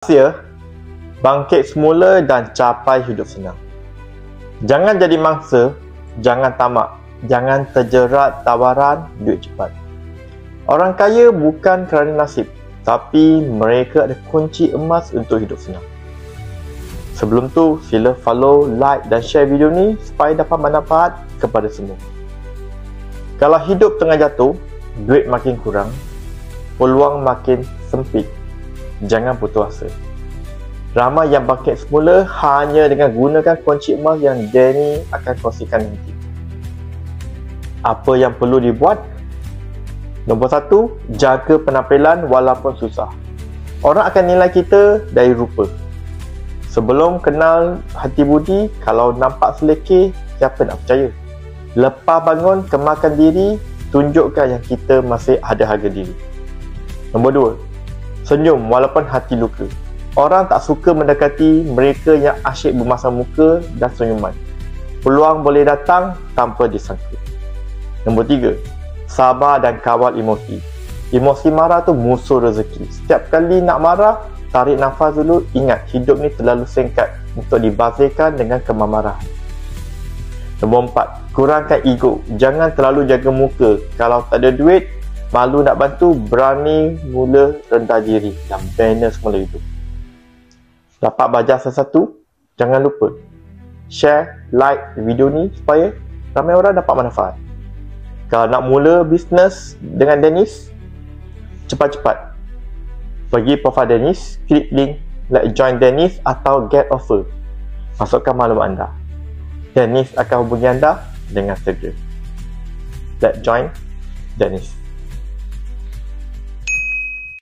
Rahsia bangkit semula dan capai hidup senang. Jangan jadi mangsa, jangan tamak, jangan terjerat tawaran duit cepat. Orang kaya bukan kerana nasib, tapi mereka ada kunci emas untuk hidup senang. Sebelum tu, sila follow, like dan share video ni supaya dapat manfaat kepada semua. Kalau hidup tengah jatuh, duit makin kurang, peluang makin sempit, jangan putus asa. Ramai yang bangkit semula hanya dengan gunakan kunci emas yang Danny akan kongsikan nanti. Apa yang perlu dibuat? Nombor 1, jaga penampilan walaupun susah. Orang akan nilai kita dari rupa. Sebelum kenal hati budi, kalau nampak selekeh, siapa nak percaya? Lepas bangun, kemalkan diri, tunjukkan yang kita masih ada harga diri. Nombor 2, senyum walaupun hati luka. Orang tak suka mendekati mereka yang asyik bermasam muka dan senyuman. Peluang boleh datang tanpa disangka. Nombor 3, sabar dan kawal emosi. Emosi marah tu musuh rezeki. Setiap kali nak marah, tarik nafas dulu. Ingat, hidup ni terlalu singkat untuk dibazirkan dengan kemarahan. Nombor 4, kurangkan ego. Jangan terlalu jaga muka. Kalau tak ada duit, malu nak bantu, berani mula rendah diri dan banner semula hidup. Dapat belajar sesuatu? Jangan lupa share, like video ni supaya ramai orang dapat manfaat. Kalau nak mula bisnes dengan Dennis, cepat-cepat pergi profile Dennis, klik link like join Dennis atau get offer. Masukkan maklumat anda. Dennis akan hubungi anda dengan segera. Let's join Dennis.